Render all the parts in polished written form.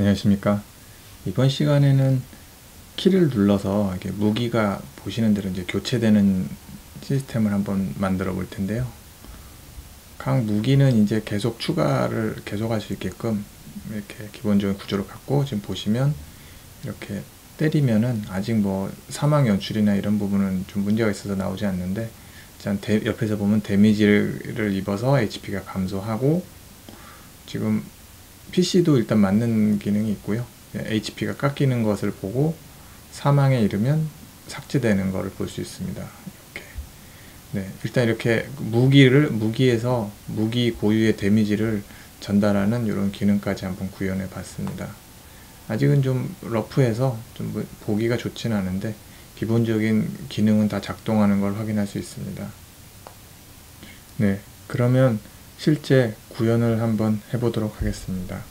안녕하십니까. 이번 시간에는 키를 눌러서 이렇게 무기가 보시는 대로 이제 교체되는 시스템을 한번 만들어 볼 텐데요. 각 무기는 이제 계속할 수 있게끔 이렇게 기본적인 구조를 갖고, 지금 보시면 이렇게 때리면은 아직 뭐 사망 연출이나 이런 부분은 좀 문제가 있어서 나오지 않는데, 일단 옆에서 보면 데미지를 입어서 HP가 감소하고, 지금 PC도 일단 맞는 기능이 있고요. HP가 깎이는 것을 보고 사망에 이르면 삭제되는 것을 볼 수 있습니다. 이렇게. 네, 일단 이렇게 무기에서 무기 고유의 데미지를 전달하는 이런 기능까지 한번 구현해 봤습니다. 아직은 좀 러프해서 좀 보기가 좋지는 않은데, 기본적인 기능은 다 작동하는 걸 확인할 수 있습니다. 네, 그러면 실제 구현을 한번 해보도록 하겠습니다.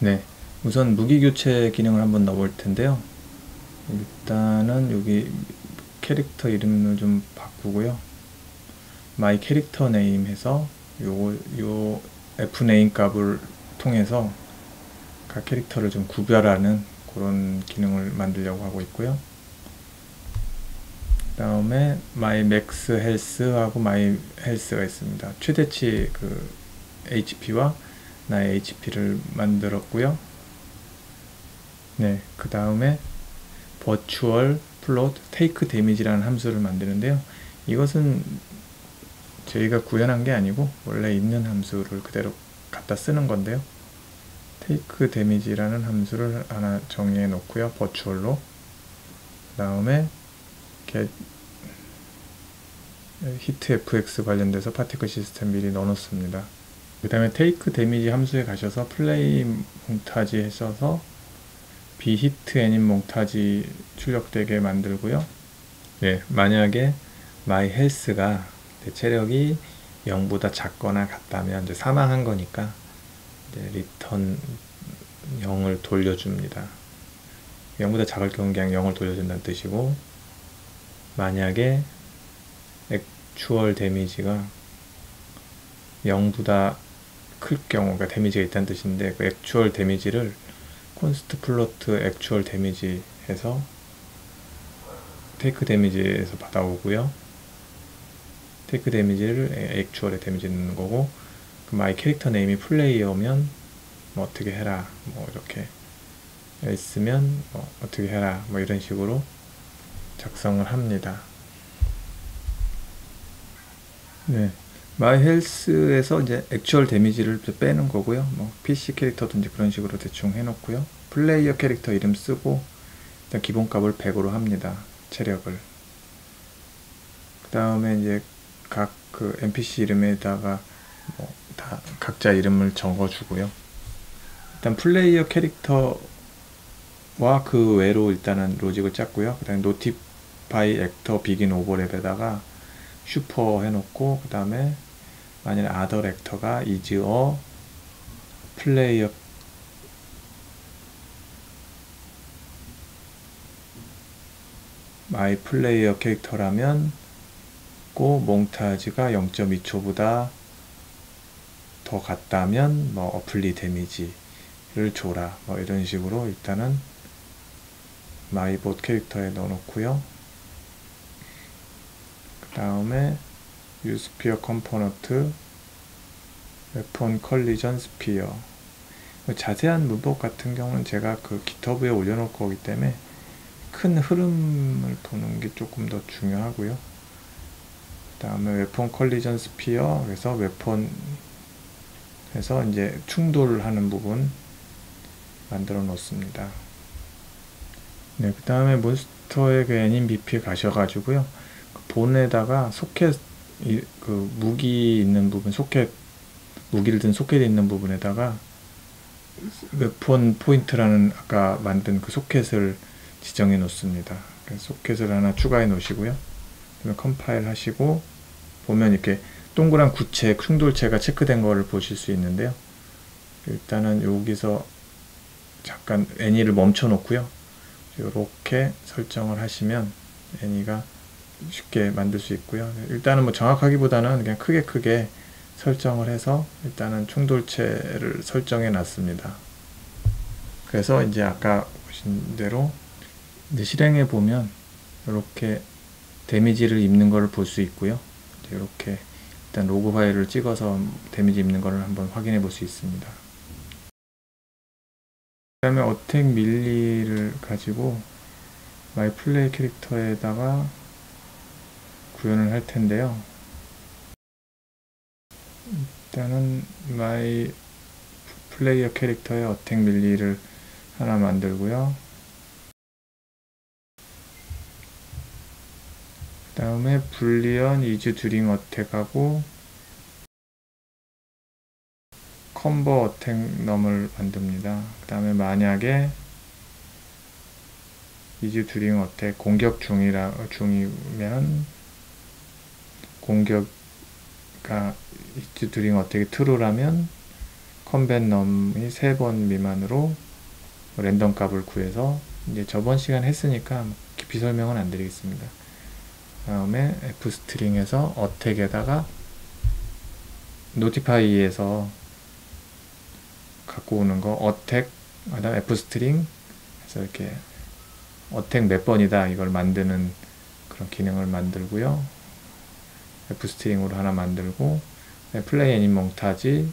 네, 우선 무기 교체 기능을 한번 넣어볼 텐데요. 일단은 여기 캐릭터 이름을 좀 바꾸고요. 마이 캐릭터 네임 해서 요 fname 값을 통해서 각 캐릭터를 좀 구별하는 그런 기능을 만들려고 하고 있고요. 그 다음에 my max health 하고 my health가 있습니다. 최대치 그 HP와 나의 HP를 만들었고요. 네, 그 다음에 virtual float take damage라는 함수를 만드는데요. 이것은 저희가 구현한 게 아니고 원래 있는 함수를 그대로 갖다 쓰는 건데요. take damage라는 함수를 하나 정의해 놓고요. virtual로. 그 다음에 hit fx 관련돼서 파티클 시스템 미리 넣어 놓습니다. 그 다음에 take damage 함수에 가셔서 플레이 몽타지 하셔서 be hit anim 몽타지 출력되게 만들고요. 네, 만약에 my health가 내 체력이 0보다 작거나 같다면 이제 사망한 거니까 이제 return 0을 돌려줍니다. 0보다 작을 경우 그냥 0을 돌려준다는 뜻이고, 만약에 액추얼 데미지가 0보다 클 경우, 그러니까 데미지가 있다는 뜻인데, 그 액추얼 데미지를 콘스트 플로트 액추얼 데미지 해서 테이크 데미지에서 받아오고요. 테이크 데미지를 액추얼에 데미지 넣는 거고, 그 마이 캐릭터 네임이 플레이어면 뭐 어떻게 해라, 뭐 이렇게 S면 뭐 어떻게 해라, 뭐 이런 식으로 작성을 합니다. 네, 마이 헬스에서 이제 액추얼 데미지를 빼는 거고요. 뭐 PC 캐릭터든지 그런 식으로 대충 해놓고요. 플레이어 캐릭터 이름 쓰고 일단 기본값을 100으로 합니다. 체력을. 그 다음에 이제 각 그 NPC 이름에다가 뭐 다 각자 이름을 적어주고요. 일단 플레이어 캐릭터와 그 외로 일단은 로직을 짰고요. 그 다음에 노티파이 액터 비긴 오버랩에다가 슈퍼 해놓고, 그 다음에 만약에 아더 액터가 is a 플레이어 마이 플레이어 캐릭터라면 고 몽타지가 0.2초보다 더 같다면 뭐 어플리 데미지를 줘라, 뭐 이런 식으로 일단은 마이봇 캐릭터에 넣어놓고요. 그 다음에 유스피어 컴포넌트 웨폰 컬리전 스피어, 자세한 문법 같은 경우는 제가 그 깃허브에 올려놓을 거기 때문에 큰 흐름을 보는 게 조금 더 중요하고요. 그 다음에 웨폰 컬리전 스피어, 그래서 웨폰 해서 이제 충돌하는 부분 만들어 놓습니다. 네, 그 다음에 몬스터의 그 NMBP에 가셔가지고요. 그 본에다가 소켓, 그 무기 있는 부분, 무기를 든 소켓이 있는 부분에다가 웨폰 포인트라는 아까 만든 그 소켓을 지정해 놓습니다. 소켓을 하나 추가해 놓으시고요. 그다음에 컴파일 하시고 보면 이렇게 동그란 구체, 충돌체가 체크된 거를 보실 수 있는데요. 일단은 여기서 잠깐 애니를 멈춰 놓고요. 이렇게 설정을 하시면 애니가 쉽게 만들 수 있고요. 일단은 뭐 정확하기보다는 그냥 크게 설정을 해서 일단은 충돌체를 설정해 놨습니다. 그래서 이제 아까 보신 대로 이제 실행해 보면 이렇게 데미지를 입는 것을 볼 수 있고요. 이렇게 일단 로그 파일을 찍어서 데미지 입는 것을 한번 확인해 볼 수 있습니다. 그 다음에 어택 밀리를 가지고 마이 플레이 캐릭터에다가 구현을 할 텐데요. 일단은 마이 플레이어 캐릭터의 어택 밀리를 하나 만들고요. 그 다음에 불리언 이즈 듀링 어택하고 컴보 어택 넘을 만듭니다. 그 다음에 만약에 이즈 듀링 어택 공격 중이면 공격가 이즈 듀링 어택이 true라면 컴뱃 넘이 3번 미만으로 랜덤 값을 구해서 이제 저번 시간 했으니까 깊이 설명은 안 드리겠습니다. 다음에 f스트링에서 어택에다가 노티파이에서 갖고 오는 거 어택 그다음 f스트링 해서 이렇게 어택 몇 번이다 이걸 만드는 그런 기능을 만들고요. f스트링으로 하나 만들고 플레이 애니 몽타지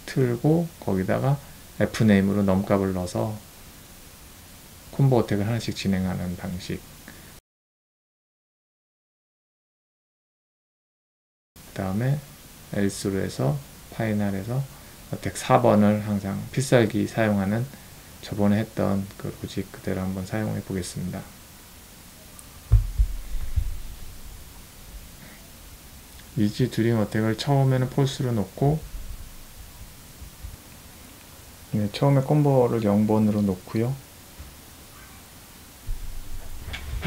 틀고 거기다가 fname으로 넘값을 넣어서 콤보 어택을 하나씩 진행하는 방식. 그 다음에 else로 해서 파이널에서 어택 4번을 항상 필살기 사용하는 저번에 했던 그 로직 그대로 한번 사용해 보겠습니다. 이지 듀링 어택을 처음에는 폴스로 놓고 처음에 콤보를 0번으로 놓고요.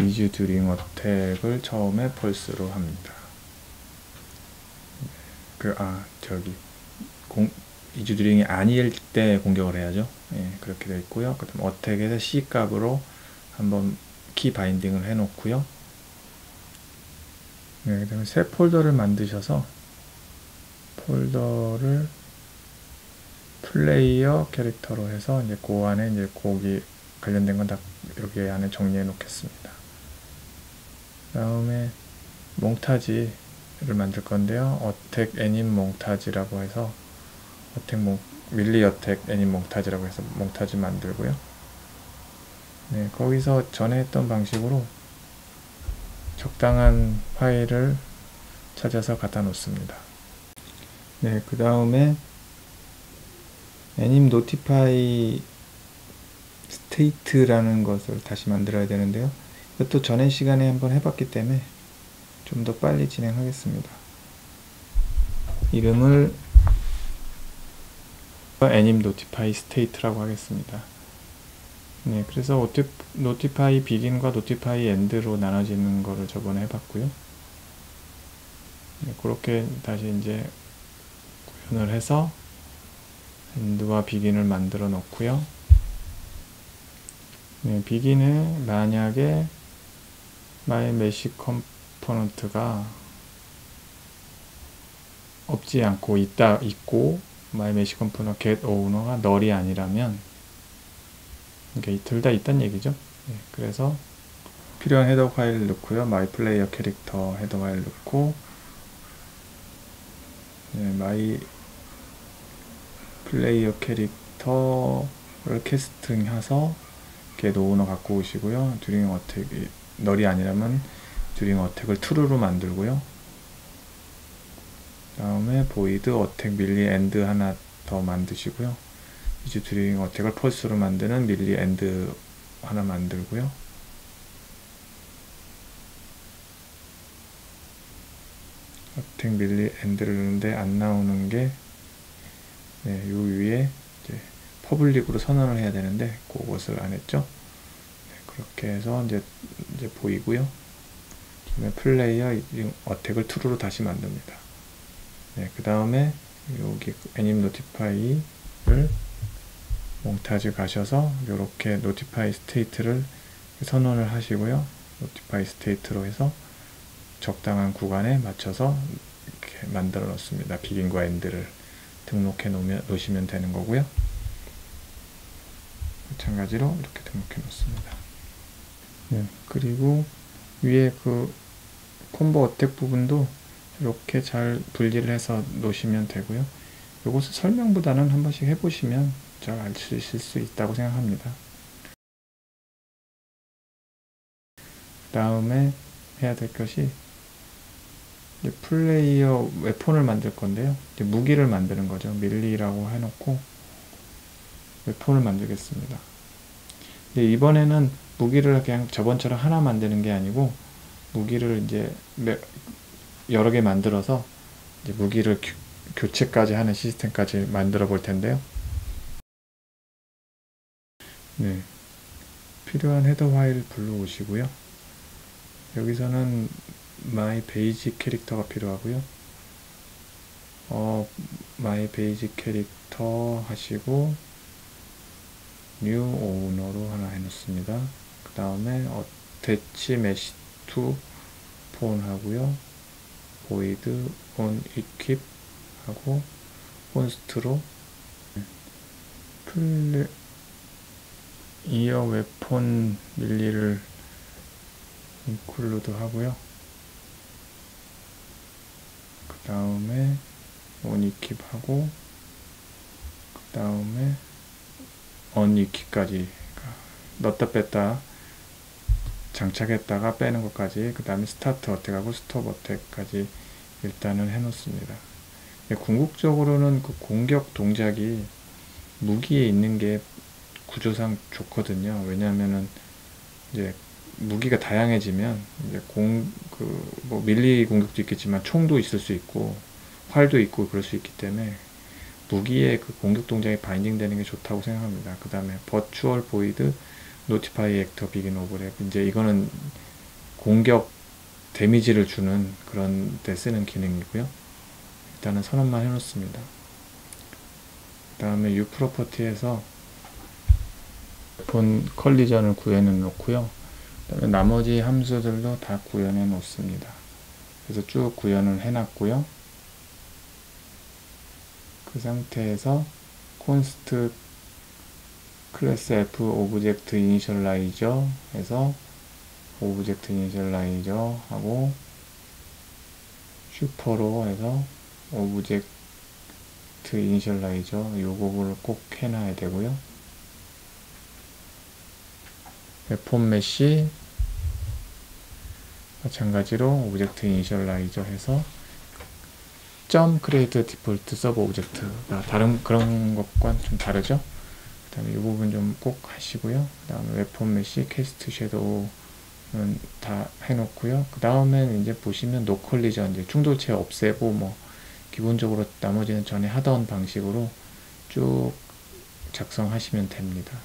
이지 듀링 어택을 처음에 폴스로 합니다. 이지 듀링이 아닐 때 공격을 해야죠. 그렇게 되어 있고요. 그 다음 어택에서 C 값으로 한번 키 바인딩을 해 놓고요. 그 다음에 새 폴더를 만드셔서 폴더를 플레이어 캐릭터로 해서 이제 그 안에 이제 거기 관련된 건 다 여기 안에 정리해 놓겠습니다. 그 다음에 몽타지를 만들 건데요. 어택 애님 몽타지라고 해서 밀리 어택 애님 몽타지라고 해서 몽타지 만들고요. 거기서 전에 했던 방식으로 적당한 파일을 찾아서 갖다 놓습니다. 그 다음에 애님 노티파이 스테이트라는 것을 다시 만들어야 되는데요. 이것도 전에 시간에 한번 해봤기 때문에 좀 더 빨리 진행하겠습니다. 이름을 애님 노티파이 스테이트라고 하겠습니다. 그래서 노티파이 비긴과 노티파이 엔드로 나눠지는 거를 저번에 해봤고요. 그렇게 다시 이제 구현을 해서 엔드와 비긴을 만들어 놓고요. 비긴에 만약에 my mesh 컴포넌트가 없지 않고 있고 my mesh 컴포넌트 get owner가 null이 아니라면 둘 다 있단 얘기죠. 그래서 필요한 헤더 파일 넣고요. my player 캐릭터 헤더 파일 넣고 my 플레이어 캐릭터를 캐스팅해서 get owner 갖고 오시고요. 듀링 어택이 null이 아니라면 듀링 어택을 true로 만들고요. 다음에 void 어택 밀리 end 하나 더 만드시고요. 이제 듀링 어택을 false로 만드는 밀리 end 하나 만들고요. 어택 밀리 end를 넣는데 안 나오는 게 요 위에 이제 퍼블릭으로 선언을 해야 되는데 그것을 안 했죠. 그렇게 해서 이제 보이고요. 플레이어 어택을 true로 다시 만듭니다. 그 다음에 여기 애님 노티파이를 몽타지 가셔서 이렇게 노티파이 스테이트를 선언을 하시고요. 노티파이 스테이트로 해서 적당한 구간에 맞춰서 이렇게 만들어 놓습니다. 비긴과 엔드를 등록해 놓으시면 되는 거고요. 마찬가지로 이렇게 등록해 놓습니다. 네, 그리고 위에 그 콤보 어택 부분도 이렇게 잘 분리를 해서 놓으시면 되고요. 이것을 설명보다는 한 번씩 해보시면 잘 아실 수 있다고 생각합니다. 그 다음에 해야 될 것이 이제 플레이어 웨폰을 만들 건데요. 이제 무기를 만드는 거죠. 밀리라고 해놓고 웨폰을 만들겠습니다. 이번에는 무기를 그냥 저번처럼 하나 만드는 게 아니고 무기를 이제 여러 개 만들어서 이제 무기를 교체까지 하는 시스템까지 만들어 볼 텐데요. 네, 필요한 헤더 파일을 불러오시고요. 여기서는 my basic 캐릭터가 필요하고요. my basic 캐릭터 하시고 new owner로 하나 해놓습니다. 그 다음에 attach mesh to phone 하고요. void on equip 하고 const로 이어 웨폰 밀리를 include 하고요. 그 다음에 on equip 하고 그 다음에 on equip까지 넣었다 뺐다 장착했다가 빼는 것까지, 그 다음에 스타트 어택하고 스톱 어택까지 일단은 해 놓습니다. 궁극적으로는 그 공격 동작이 무기에 있는 게 구조상 좋거든요. 왜냐하면은 이제 무기가 다양해지면 이제 뭐 밀리 공격도 있겠지만 총도 있을 수 있고 활도 있고 그럴 수 있기 때문에 무기의 그 공격 동작이 바인딩 되는 게 좋다고 생각합니다. 그 다음에 버추얼 보이드 노티파이 액터 비긴 오버랩, 이제 이거는 공격 데미지를 주는 그런 데 쓰는 기능이고요. 일단은 선언만 해놓습니다. 그 다음에 U 프로퍼티에서 본 컬리전을 구현해 놓고요. 그 다음에 나머지 함수들도 다 구현해 놓습니다. 그래서 쭉 구현을 해 놨고요. 그 상태에서 const 클래스 F 오브젝트 이니셜라이저 해서 오브젝트 이니셜라이저 하고 슈퍼로 해서 오브젝트 이니셜라이저 요거를 꼭 해놔야 되고요. 웨폰 메시 마찬가지로 오브젝트 이니셜라이저 해서 점 크리에이트 디폴트 서브 오브젝트가 다른 그런 것과 좀 다르죠. 그 다음에 이 부분 좀 꼭 하시고요. 그 다음에 웨폰 메시 캐스트 섀도우는 다 해놓고요. 그 다음에 이제 보시면 노 컬리전 이제 충돌체 없애고 뭐 기본적으로 나머지는 전에 하던 방식으로 쭉 작성하시면 됩니다.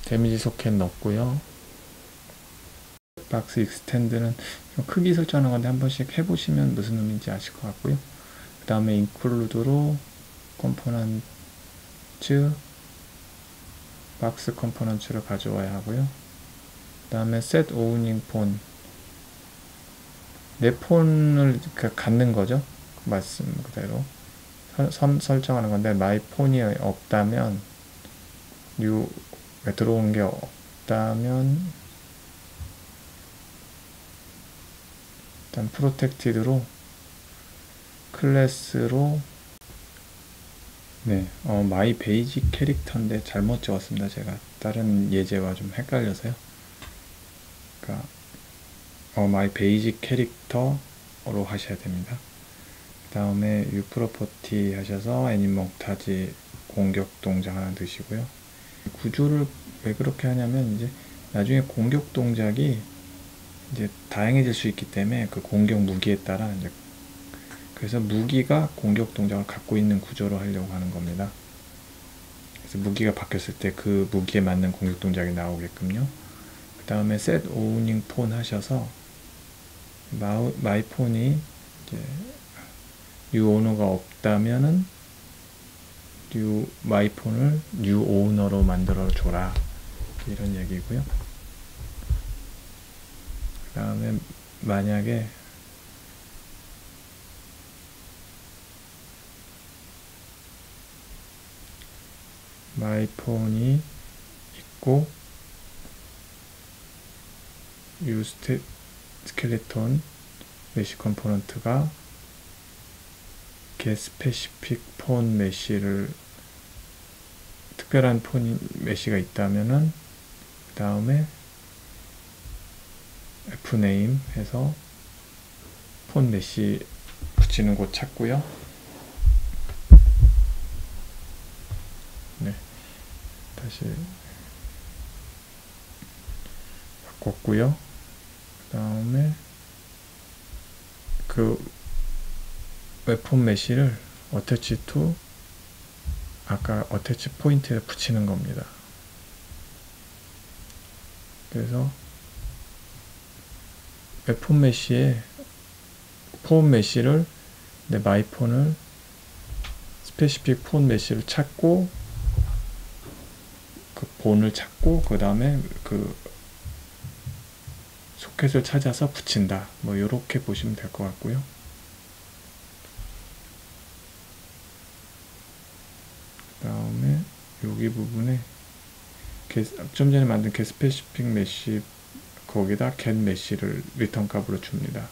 데미지 소켓 넣고요. 박스 익스텐드는 크기 설정하는 건데 한 번씩 해보시면 무슨 의미인지 아실 것 같고요. 그 다음에 인클루드로 컴포넌트 박스 컴포넌트를 가져와야 하고요. 그 다음에 set owning phone, 내 폰을 갖는 거죠. 말씀 그대로 설정하는 건데 my 폰이 없다면 들어온 게 없다면 일단 프로텍티드로 클래스로 마이 베이직 캐릭터인데 잘못 적었습니다. 제가 다른 예제와 좀 헷갈려서요. 그러니까 마이 베이직 캐릭터로 하셔야 됩니다. 그 다음에 U 프로퍼티 하셔서 애니몽타지 공격 동작 하나 넣으시고요. 구조를 왜 그렇게 하냐면 이제 나중에 공격 동작이 이제 다양해질 수 있기 때문에 그 공격 무기에 따라 이제 그래서 무기가 공격 동작을 갖고 있는 구조로 하려고 하는 겁니다. 그래서 무기가 바뀌었을 때 그 무기에 맞는 공격 동작이 나오게끔요. 그 다음에 set owning phone 하셔서 마이 폰이 이제 new owner가 없다면은 마이 폰을 new owner로 만들어 줘라, 이런 얘기고요. 그 다음에 만약에 마이폰이 있고 이 스켈레톤 메쉬 컴포넌트가 get specific 폰 메쉬를 특별한 폰 메쉬가 있다면은 그 다음에 fname 해서 폰 메쉬 붙이는 곳 찾고요. 네, 다시 바꿨고요. 그 다음에 그 웹폰 메쉬를 어태치 투 아까 어태치 포인트에 붙이는 겁니다. 그래서 웹폰 메쉬에 폰 메쉬를 내 마이폰을 스페시픽 폰 메쉬를 찾고 그 본을 찾고 그 다음에 그 소켓을 찾아서 붙인다. 뭐 이렇게 보시면 될 것 같고요. 그 다음에 여기 부분에 좀 전에 만든 get specific mesh 거기다 get mesh를 리턴 값으로 줍니다.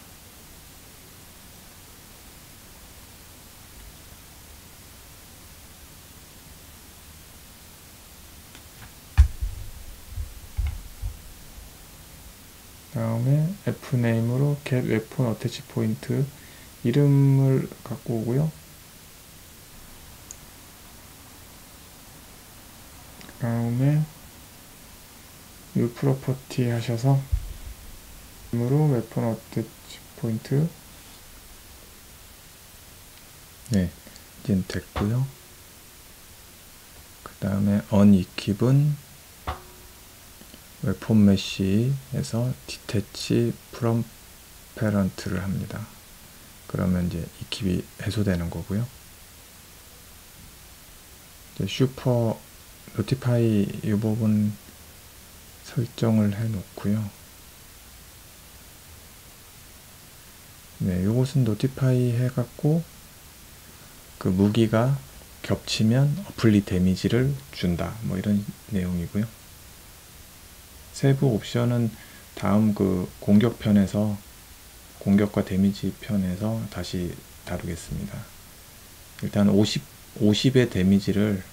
다음에 fname으로 get weapon attach point 이름을 갖고 오고요. 다음에 new property 하셔서 이름으로 weapon attach point 네, 이제 됐고요. 그 다음에 unequip은 웹폰 메쉬에서 detach from parent를 합니다. 그러면 이제 equip이 해소되는 거고요. 이제 super notify 이 부분 설정을 해 놓고요. 네, 요것은 notify 해갖고 그 무기가 겹치면 어플리 데미지를 준다. 뭐 이런 내용이고요. 세부 옵션은 다음 그 공격편에서 공격과 데미지 편에서 다시 다루겠습니다. 일단 50의 데미지를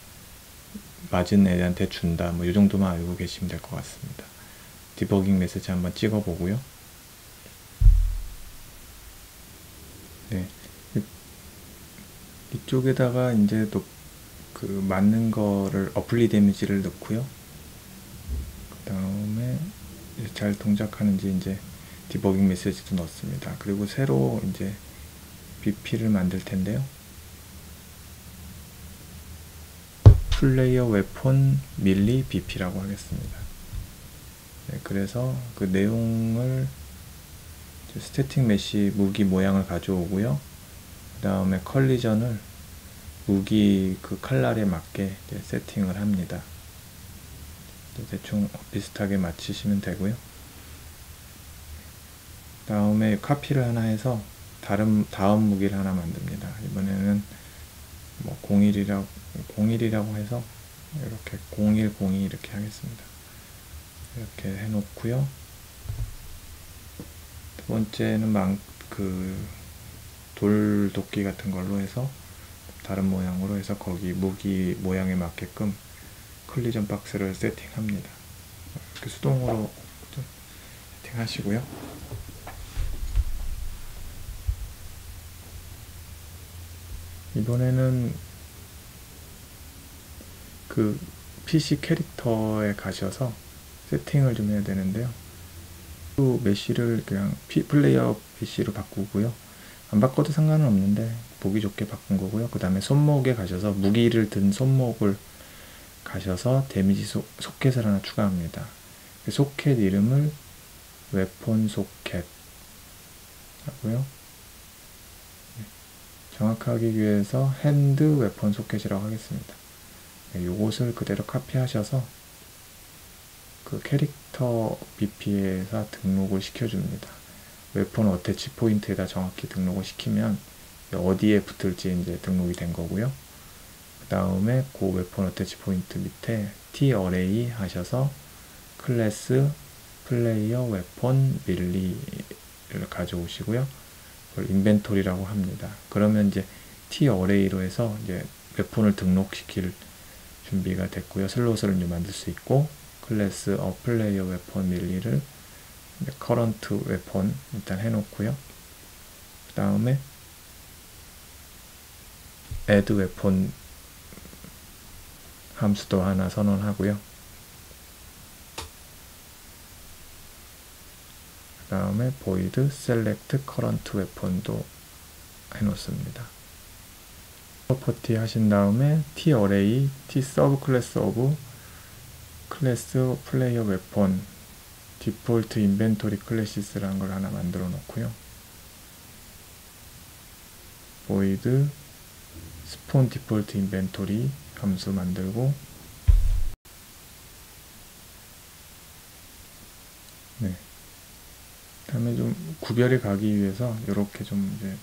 맞은 애한테 준다. 뭐 이 정도만 알고 계시면 될 것 같습니다. 디버깅 메시지 한번 찍어 보고요. 네. 이쪽에다가 이제 또 그 맞는 거를 어플리 데미지를 넣고요. 그 다음에 잘 동작하는지 이제 디버깅 메시지도 넣습니다. 그리고 새로 이제 BP를 만들 텐데요. 플레이어 웨폰 밀리 BP라고 하겠습니다. 네, 그래서 그 내용을 스태틱 메쉬 무기 모양을 가져오고요. 그 다음에 컬리전을 무기 그 칼날에 맞게 세팅을 합니다. 대충 비슷하게 맞추시면 되고요. 다음에 카피를 하나 해서 다음 무기를 하나 만듭니다. 이번에는 뭐 01이라고 해서 이렇게 0102 이렇게 하겠습니다. 이렇게 해놓고요. 두 번째는 그 돌도끼 같은 걸로 해서 다른 모양으로 해서 거기 무기 모양에 맞게끔 컬리전 박스를 세팅합니다. 이렇게 수동으로 좀 세팅하시고요. 이번에는 그 PC 캐릭터에 가셔서 세팅을 좀 해야 되는데요. 또 메쉬를 그냥 플레이어 메쉬로 바꾸고요. 안 바꿔도 상관은 없는데 보기 좋게 바꾼 거고요. 그 다음에 손목에 가셔서 무기를 든 손목을 가셔서 데미지 소켓을 하나 추가합니다. 소켓 이름을 웨폰 소켓 하고요. 정확하기 위해서 핸드 웨폰 소켓이라고 하겠습니다. 요것을 그대로 카피하셔서 그 캐릭터 BP에서 등록을 시켜줍니다. 웨폰 어태치 포인트에다 정확히 등록을 시키면 어디에 붙을지 이제 등록이 된 거고요. 그 다음에 그 웨폰 어태치 포인트 밑에 t-array 하셔서 클래스 플레이어 웨폰 밀리를 가져오시고요. 그걸 인벤토리라고 합니다. 그러면 이제 t-array로 해서 이제 웨폰을 등록시킬 준비가 됐고요. 슬롯을 이제 만들 수 있고, 클래스 플레이어 웨폰 밀리를 current 웨폰 일단 해놓고요. 그 다음에 add 웨폰 함수도 하나 선언하고요. 그 다음에 void select current weapon도 해놓습니다. 프로퍼티 하신 다음에 t-array t-subclass of class player weapon default inventory classes라는 걸 하나 만들어 놓고요. void spawn default inventory 함수 만들고, 네. 다음에 좀 구별이 가기 위해서 이렇게 좀 이제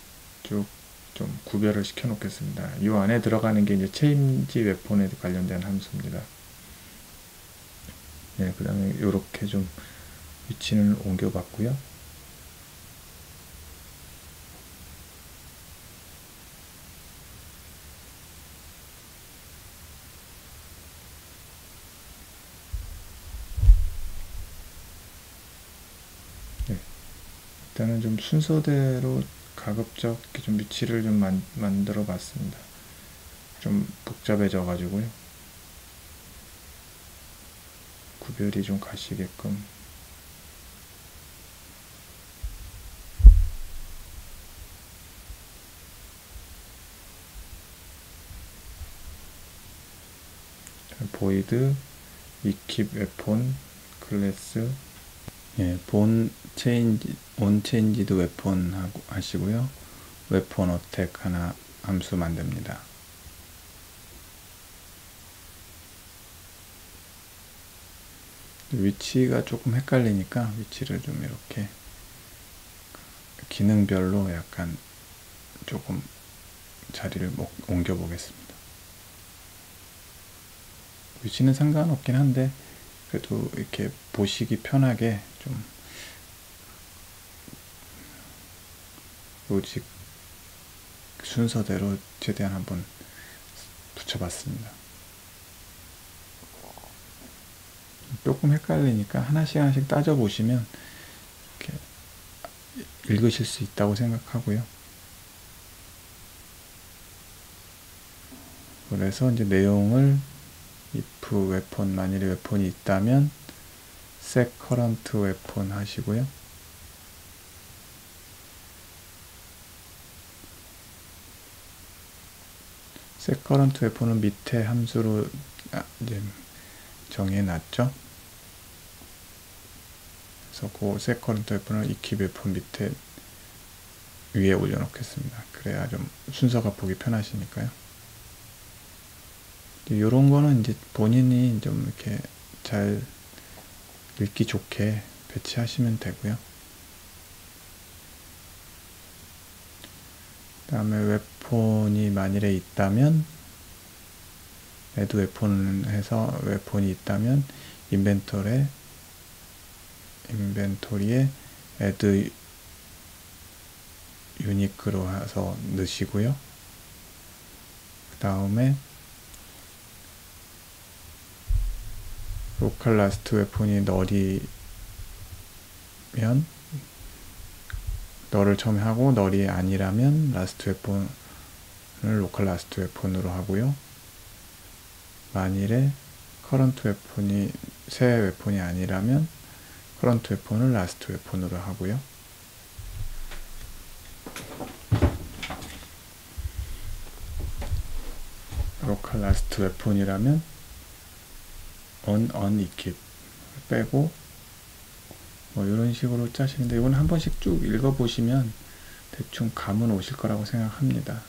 쭉 좀 구별을 시켜 놓겠습니다. 이 안에 들어가는 게 이제 change 웨폰에 관련된 함수입니다. 네, 그 다음에 이렇게 좀 위치는 옮겨 봤고요. 네, 일단은 좀 순서대로 가급적 이렇게 좀 위치를 좀 만들어 봤습니다. 좀 복잡해져 가지고요. 구별이 좀 가시게끔. void equip weapon 클래스, 예, 본 체인지 on changed weapon 하고 하시고요. weapon attack 하나 함수 만듭니다. 위치가 조금 헷갈리니까 위치를 좀 이렇게 기능별로 약간 조금 자리를 옮겨 보겠습니다. 위치는 상관없긴 한데 그래도 이렇게 보시기 편하게 좀 로직 순서대로 최대한 한번 붙여봤습니다. 조금 헷갈리니까 하나씩 따져보시면 이렇게 읽으실 수 있다고 생각하고요. 그래서 이제 내용을 if 웨폰, 만일에 웨폰이 있다면 set current weapon 하시고요. set current weapon은 밑에 함수로 이제 정해놨죠. 그래서 그 set current weapon을 equip weapon 밑에 위에 올려놓겠습니다. 그래야 좀 순서가 보기 편하시니까요. 이런 거는 이제 본인이 좀 이렇게 잘 읽기 좋게 배치하시면 되고요. 그 다음에 웨폰이 만일에 있다면 add 웨폰 해서 웨폰이 있다면 인벤토리에 add 유니크로 해서 넣으시고요. 그 다음에 로컬 라스트 웨폰이 널이면 널을 처음에 하고 널이 아니라면 라스트 웨폰을 로컬 라스트 웨폰으로 하고요. 만일에 커런트 웨폰이 새 웨폰이 아니라면 커런트 웨폰을 라스트 웨폰으로 하고요. 로컬 라스트 웨폰이라면 unequip 빼고 뭐 이런 식으로 짜시는데 이건 한 번씩 쭉 읽어보시면 대충 감은 오실 거라고 생각합니다.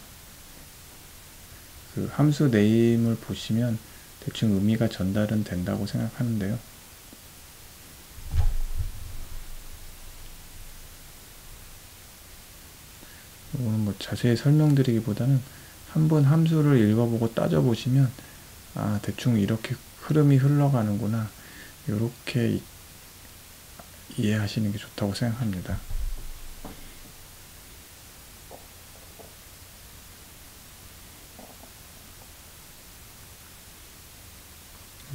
그 함수 네임을 보시면 대충 의미가 전달은 된다고 생각하는데요. 이거는 뭐 자세히 설명드리기보다는 한번 함수를 읽어보고 따져보시면 대충 이렇게 흐름이 흘러가는구나, 이렇게 이해하시는 게 좋다고 생각합니다.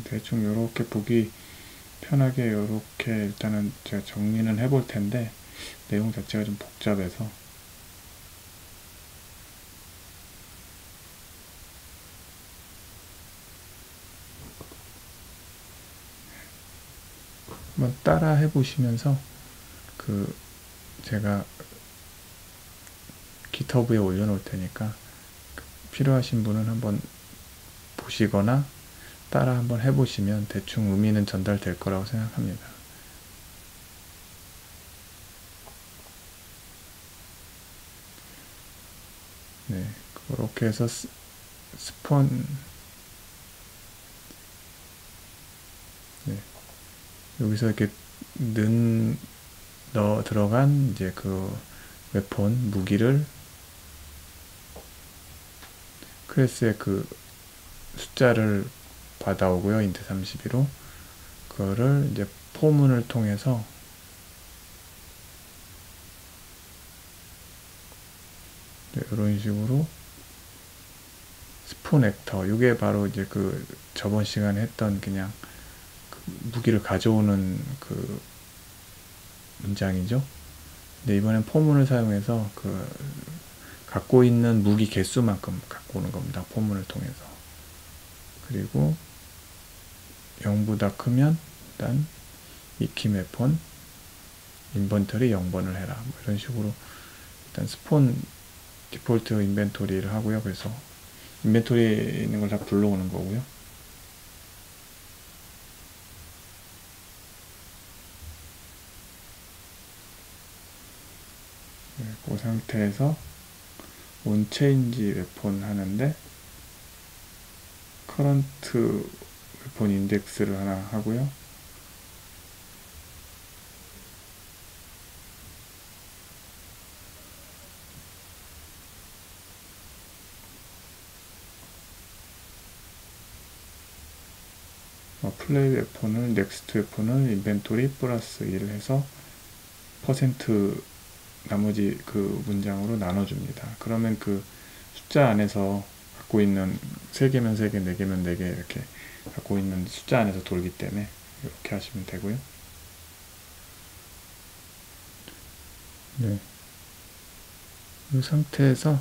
대충 이렇게 보기 편하게 이렇게 일단은 제가 정리는 해볼 텐데, 내용 자체가 좀 복잡해서 한번 따라 해보시면서 제가 깃허브에 올려놓을 테니까 필요하신 분은 한번 보시거나 따라 한번 해보시면 대충 의미는 전달될 거라고 생각합니다. 네, 그렇게 해서 스폰, 네, 여기서 이렇게 들어간 이제 웨폰 무기를 클래스의 숫자를 받아오고요, int 32로 그거를 이제 포문을 통해서 이런 식으로 스폰 액터, 이게 바로 이제 저번 시간에 했던 그냥 무기를 가져오는 문장이죠. 근데 이번엔 포문을 사용해서 갖고 있는 무기 개수만큼 갖고 오는 겁니다, 포문을 통해서. 그리고 0보다 크면 일단 익히 웨폰 인벤토리 0번을 해라, 뭐 이런 식으로 일단 스폰 디폴트 인벤토리를 하고요. 그래서 인벤토리에 있는 걸 다 불러오는 거고요. 네, 그 상태에서 onChange 웨폰 하는데 current 웨폰 인덱스를 하나 하고요. 플레이 웨폰을 넥스트 웨폰을 인벤토리 플러스 1 해서 퍼센트 나머지 문장으로 나눠줍니다. 그러면 숫자 안에서 갖고 있는 3개면 3개, 4개면 4개 이렇게 갖고 있는 숫자 안에서 돌기 때문에 이렇게 하시면 되고요. 네, 이 상태에서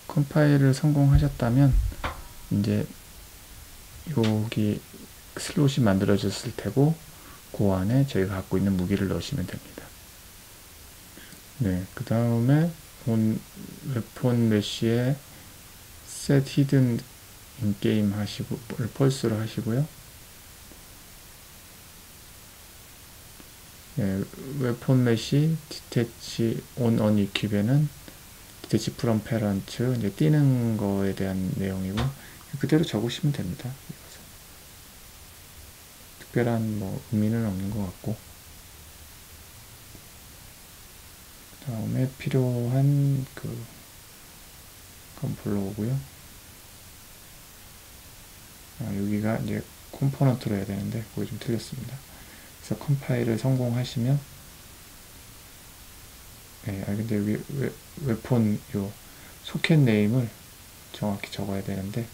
컴파일을 성공하셨다면 이제 여기 슬롯이 만들어졌을 테고 그 안에 저희가 갖고 있는 무기를 넣으시면 됩니다. 네, 그 다음에 웨폰 메쉬에 set hidden in game 하시고 펄스로 하시고요. 네, 웨폰 메쉬 detach on equip에는 detach from parent, 이제 띄는 거에 대한 내용이고 그대로 적으시면 됩니다. 특별한 의미는 없는 것 같고, 그 다음에 필요한 건 불러오고요. 여기가 이제 컴포넌트로 해야 되는데 그게 좀 틀렸습니다. 그래서 컴파일을 성공하시면, 네, 근데 여기 웨폰 소켓 네임을 정확히 적어야 되는데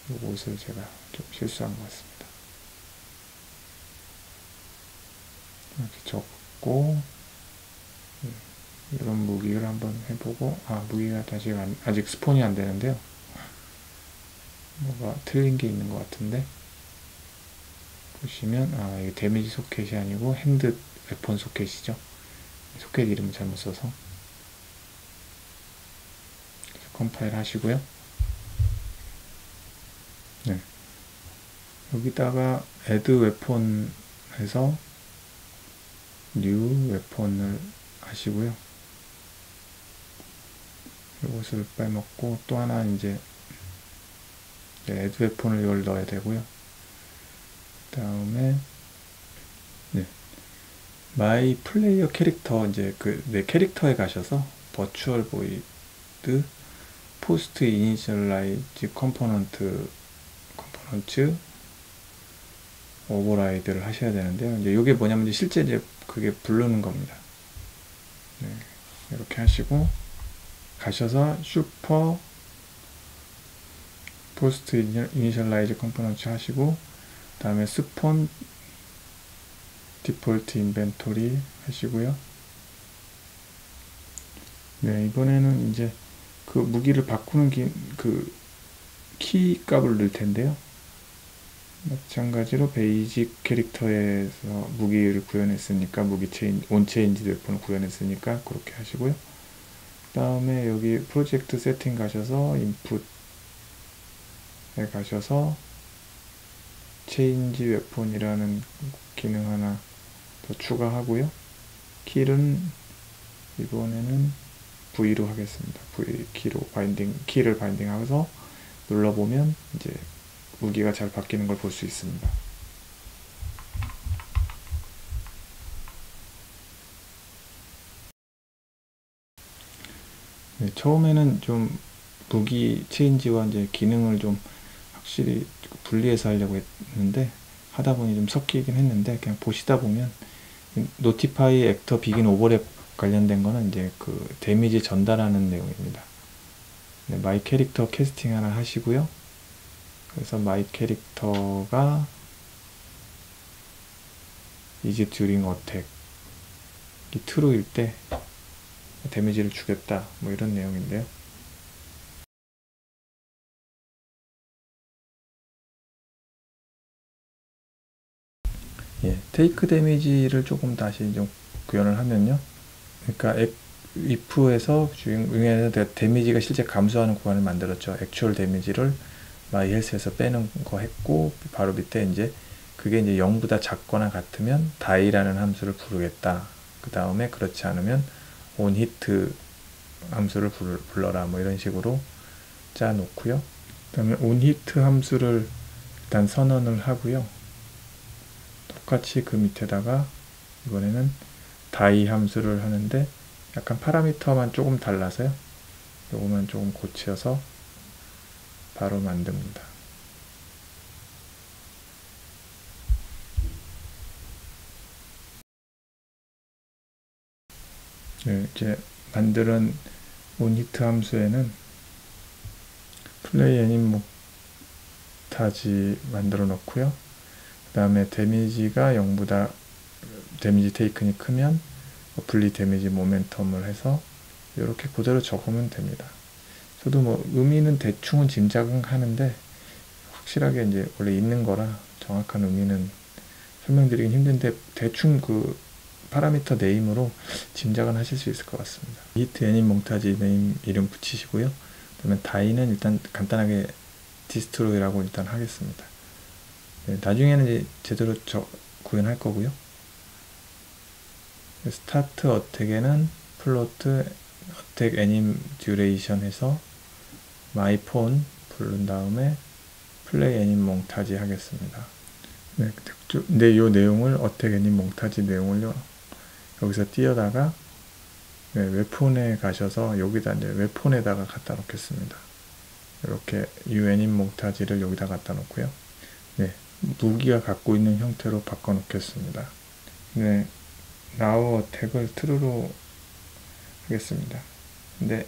이것을 제가 좀 실수한 것 같습니다. 이렇게 적고, 이런 무기를 한번 해보고, 무기가 아직 스폰이 안 되는데요. 뭐가 틀린 게 있는 것 같은데, 보시면, 이게 데미지 소켓이 아니고 핸드 웨폰 소켓이죠. 소켓 이름을 잘못 써서. 컴파일 하시고요. 네. 여기다가 add 웨폰 해서 new 웨폰을 하시고요. 이것을 빼먹고 또 하나 이제 add 웨폰을 이걸 넣어야 되고요. 그 다음에 my player 캐릭터, 이제 내 캐릭터에 가셔서 virtual void 포스트 이니셜라이즈 컴포넌트 오버라이드를 하셔야 되는데요. 이제 이게 뭐냐면 실제 이제 그게 부르는 겁니다. 네, 이렇게 하시고 가셔서 슈퍼 포스트 이니셜라이즈 컴포넌트 하시고 다음에 스폰 디폴트 인벤토리 하시고요. 네, 이번에는 이제 그 무기를 바꾸는 키 값을 넣을 텐데요. 마찬가지로 베이직 캐릭터에서 무기를 구현했으니까 온체인지 웨폰을 구현했으니까 그렇게 하시고요. 그 다음에 여기 프로젝트 세팅 가셔서 인풋에 가셔서 체인지 웨폰이라는 기능 하나 더 추가하고요. 키는 이번에는 V로 하겠습니다. V 키로 키를 바인딩하면서 눌러보면 이제 무기가 잘 바뀌는 걸 볼 수 있습니다. 네, 처음에는 좀 무기 체인지와 이제 기능을 좀 확실히 분리해서 하려고 했는데 하다 보니 좀 섞이긴 했는데 그냥 보시다 보면 노티파이 액터 비긴 오버랩 관련된 거는 이제 그 데미지 전달하는 내용입니다. 네, 마이 캐릭터 캐스팅 하나 하시고요. 그래서 마이 캐릭터가 is during attack 이 true일 때 데미지를 주겠다 뭐 이런 내용인데요. 예, 테이크 데미지를 조금 다시 좀 구현을 하면요. 그러니까 if에서 주인공에서 데미지가 실제 감소하는 구간을 만들었죠. 액추얼 데미지를 마이 헬스에서 빼는 거 했고 바로 밑에 이제 그게 이제 0보다 작거나 같으면 die라는 함수를 부르겠다. 그 다음에 그렇지 않으면 on hit 함수를 불러라 뭐 이런 식으로 짜 놓고요. 그 다음에 on hit 함수를 일단 선언을 하고요. 똑같이 그 밑에다가 이번에는 die 함수를 하는데 약간 파라미터만 조금 달라서요. 요거만 조금 고쳐서 바로 만듭니다. 네, 이제 만드는 onHit 함수에는 플레이 애님 목타지 만들어 놓고요. 그 다음에 데미지가 0보다 데미지 테이큰이 크면 어플리 데미지 모멘텀을 해서 이렇게 그대로 적으면 됩니다. 저도 뭐 의미는 대충은 짐작은 하는데 확실하게 이제 원래 있는 거라 정확한 의미는 설명드리긴 힘든데 대충 그 파라미터 네임으로 짐작은 하실 수 있을 것 같습니다. 히트 애님 몽타지 네임 이름 붙이시고요. 그러면 다이는 일단 간단하게 디스트로이라고 일단 하겠습니다. 네, 나중에는 이제 제대로 구현할 거고요. 스타트 어택에는 플로트 어택 애님 듀레이션 해서 마이 폰 부른 다음에 플레이 애님 몽타지 하겠습니다. 네, 근데 이 내용을 어택 애님 몽타지 내용을요 여기서 띄어다가 네, 웹폰에 가셔서 여기다 이제 웹폰에다가 갖다 놓겠습니다. 이렇게 유애님 몽타지를 여기다 갖다 놓고요. 네, 무기가 갖고 있는 형태로 바꿔 놓겠습니다. 네, now 어택을 true로 하겠습니다. 근데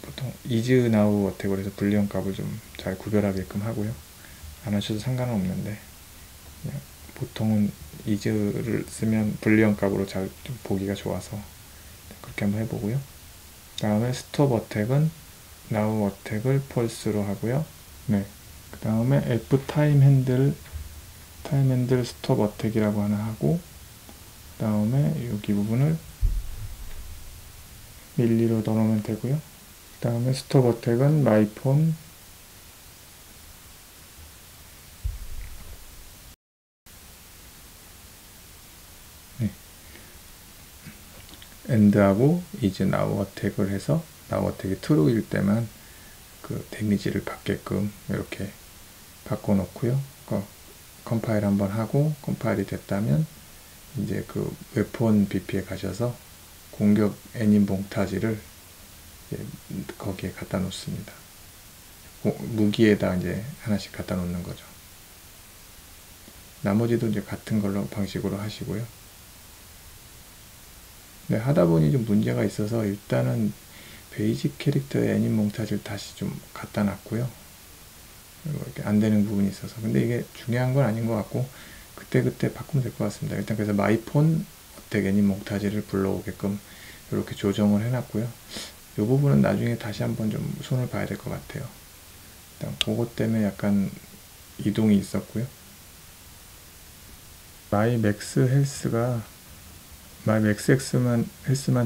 보통 is now 어택을 해서 불리언 값을 좀 잘 구별하게끔 하고요. 안 하셔도 상관은 없는데 그냥 보통은 is를 쓰면 불리언 값으로 잘 좀 보기가 좋아서 그렇게 한번 해보고요. 다음에 stop 어택은 now 어택을 false로 하고요. 네, 그 다음에 f time handle stop 어택이라고 하나 하고 그 다음에 여기 부분을 밀리로 넣어놓으면 되고요. 그 다음에 스톱 어택은 마이폰 네. 엔드하고 이제 now 어택을 해서 now 어택이 true일 때만 그 데미지를 받게끔 이렇게 바꿔놓고요. 컴파일 한번 하고 컴파일이 됐다면 이제 그 웹폰 BP에 가셔서 공격 애님 몽타지를 거기에 갖다 놓습니다. 무기에다 이제 하나씩 갖다 놓는 거죠. 나머지도 이제 같은 걸로 방식으로 하시고요. 네, 하다 보니 좀 문제가 있어서 일단은 베이직 캐릭터의 애니 몽타주를 다시 좀 갖다 놨고요. 이렇게 안 되는 부분이 있어서. 근데 이게 중요한 건 아닌 것 같고, 그때그때 바꾸면 될 것 같습니다. 일단 그래서 마이폰 어택 애니 몽타주를 불러오게끔 이렇게 조정을 해놨고요. 이 부분은 나중에 다시 한번 좀 손을 봐야 될 것 같아요. 일단 그것 때문에 약간 이동이 있었고요. 마이 맥스 헬스만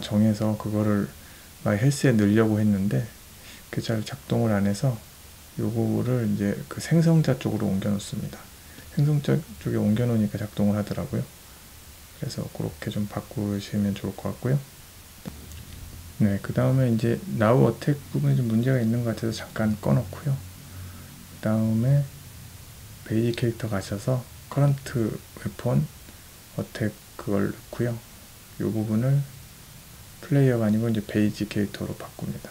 정해서 그거를 마이 헬스에 넣으려고 했는데 그게 잘 작동을 안 해서 요거를 이제 그 생성자 쪽으로 옮겨 놓습니다. 생성자 쪽에 옮겨 놓으니까 작동을 하더라고요. 그래서 그렇게 좀 바꾸시면 좋을 것 같고요. 네, 그 다음에 이제 Now Attack 부분에 좀 문제가 있는 것 같아서 잠깐 꺼놓고요. 그 다음에 베이직 캐릭터 가셔서 Current Weapon Attack 그걸 넣고요. 이 부분을 플레이어가 아니고 이제 베이직 캐릭터로 바꿉니다.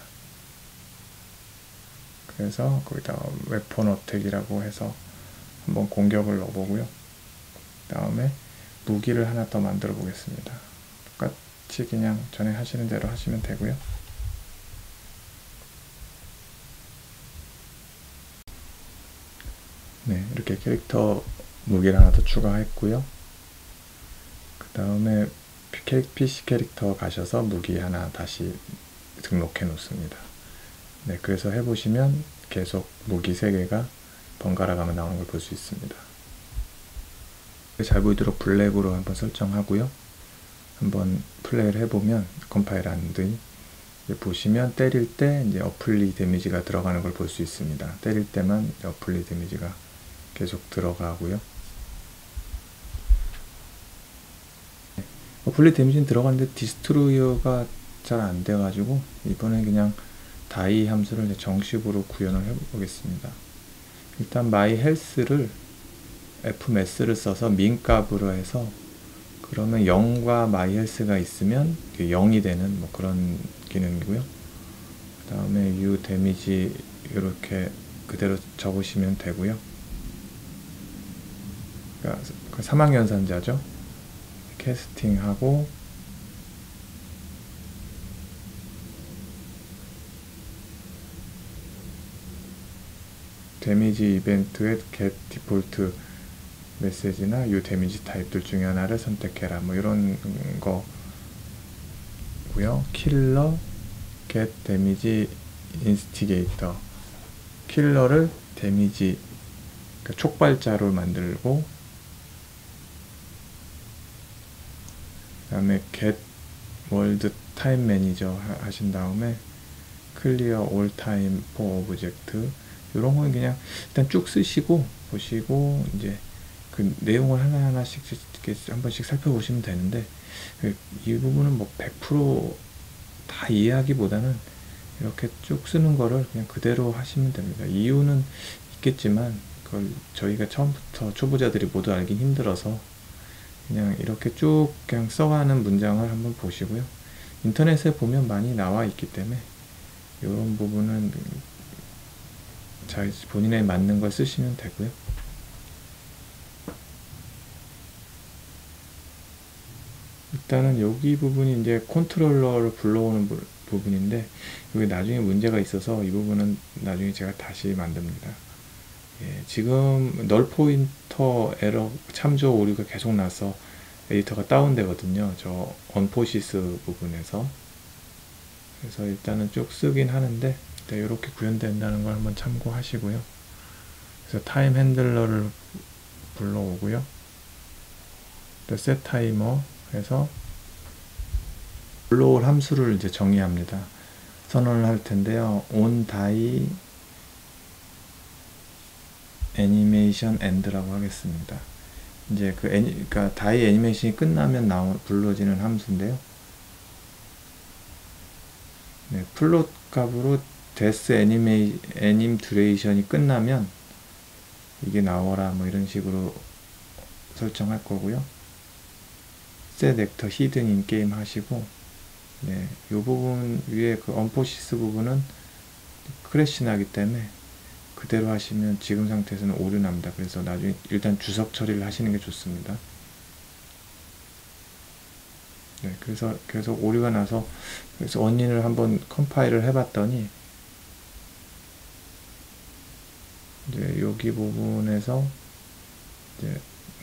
그래서 거기다가 웨폰 어택이라고 해서 한번 공격을 넣어보고요. 그 다음에 무기를 하나 더 만들어 보겠습니다. 똑같이 그냥 전에 하시는 대로 하시면 되고요. 네, 이렇게 캐릭터 무기를 하나 더 추가했고요. 그 다음에 PC 캐릭터 가셔서 무기 하나 다시 등록해 놓습니다. 네, 그래서 해보시면 계속 무기 3개가 번갈아 가면 나오는 걸 볼 수 있습니다. 잘 보이도록 블랙으로 한번 설정하고요. 한번 플레이를 해보면 컴파일 안 돼. 보시면 때릴 때 이제 어플리 데미지가 들어가는 걸 볼 수 있습니다. 때릴 때만 어플리 데미지가 계속 들어가고요. 어플리 데미지는 들어가는데 디스트로이어가 잘 안 돼가지고 이번에 그냥 다이 함수를 이제 정식으로 구현을 해보겠습니다. 일단 마이 헬스를 fmass를 써서 민 값으로 해서 그러면 0과 마이 헬스가 있으면 0이 되는 뭐 그런 기능이고요. 그 다음에 u 데미지 이렇게 그대로 적으시면 되고요. 그러니까 사망 연산자죠. 캐스팅하고 데미지 이벤트의 get 디폴트 메시지나 이 데미지 타입들 중에 하나를 선택해라 뭐 이런 거고요. 킬러 get 데미지 인스티게이터 킬러를 데미지 그러니까 촉발자로 만들고 그 다음에 get world time manager 하신 다음에 clear all time for object 이런 건 그냥 일단 쭉 쓰시고 보시고 이제 그 내용을 하나하나씩 이렇게 한 번씩 살펴보시면 되는데 이 부분은 뭐 100%다 이해하기보다는 이렇게 쭉 쓰는 거를 그냥 그대로 하시면 됩니다. 이유는 있겠지만 그걸 저희가 처음부터 초보자들이 모두 알긴 힘들어서 그냥 이렇게 쭉 그냥 써가는 문장을 한번 보시고요. 인터넷에 보면 많이 나와 있기 때문에 이런 부분은 잘 본인에 맞는 걸 쓰시면 되고요. 일단은 여기 부분이 이제 컨트롤러를 불러오는 부분인데 여기 나중에 문제가 있어서 이 부분은 나중에 제가 다시 만듭니다. 예, 지금 널 포인터 에러 참조 오류가 계속 나서 에디터가 다운되거든요. 저 언포시스 부분에서. 그래서 일단은 쭉 쓰긴 하는데 이렇게 구현된다는 걸 한번 참고하시고요. 그래서 타임 핸들러를 불러오고요. 셋 타이머 해서 불러올 함수를 이제 정의합니다. 선언을 할 텐데요. on die animation end라고 하겠습니다. 이제 그러니까 die 애니메이션이 끝나면 불러지는 함수인데요. 네, 플롯 값으로 death anim duration이 끝나면 이게 나와라 뭐 이런 식으로 설정할 거고요. set actor hidden in game 하시고 네, 이 부분 위에 그 언포시스 부분은 크래시 나기 때문에 그대로 하시면 지금 상태에서는 오류 납니다. 그래서 나중에 일단 주석 처리를 하시는 게 좋습니다. 네, 그래서 계속 오류가 나서 그래서 원인을 한번 컴파일을 해봤더니 이제 여기 부분에서 이제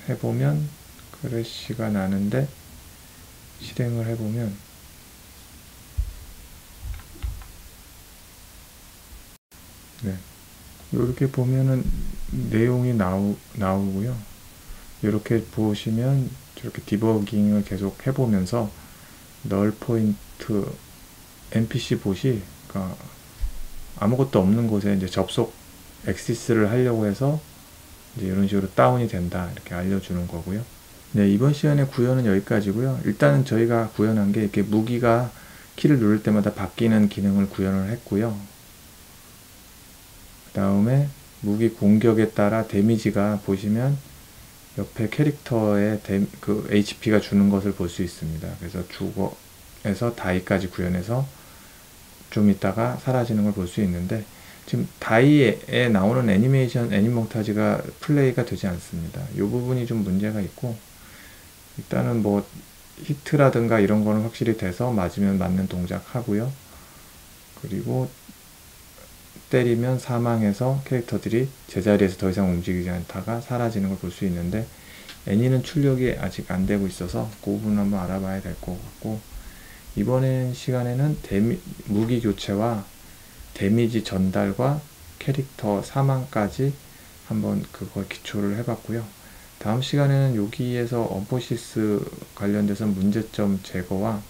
해보면 크래시가 나는데 실행을 해보면 네, 이렇게 보면은 내용이 나오고요. 이렇게 보시면 저렇게 디버깅을 계속 해보면서 널 포인트 NPC 봇이 그러니까 아무것도 없는 곳에 이제 접속 액세스를 하려고 해서 이제 이런 식으로 다운이 된다 이렇게 알려주는 거고요. 네, 이번 시간에 구현은 여기까지고요. 일단은 저희가 구현한 게 이렇게 무기가 키를 누를 때마다 바뀌는 기능을 구현을 했고요. 그 다음에 무기 공격에 따라 데미지가 보시면 옆에 캐릭터의 그 HP가 주는 것을 볼 수 있습니다. 그래서 주거에서 다이까지 구현해서 좀 있다가 사라지는 걸 볼 수 있는데 지금 다이에 나오는 애니메이션 애니몽타지가 플레이가 되지 않습니다. 이 부분이 좀 문제가 있고 일단은 뭐 히트라든가 이런 거는 확실히 돼서 맞으면 맞는 동작 하고요. 그리고 때리면 사망해서 캐릭터들이 제자리에서 더 이상 움직이지 않다가 사라지는 걸 볼 수 있는데 애니는 출력이 아직 안 되고 있어서 그 부분 한번 알아봐야 될 것 같고 이번 시간에는 무기 교체와 데미지 전달과 캐릭터 사망까지 한번 그걸 기초를 해봤고요. 다음 시간에는 여기에서 언포시스 관련돼서 문제점 제거와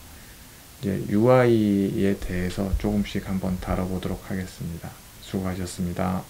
이제 UI에 대해서 조금씩 한번 다뤄보도록 하겠습니다. 수고하셨습니다.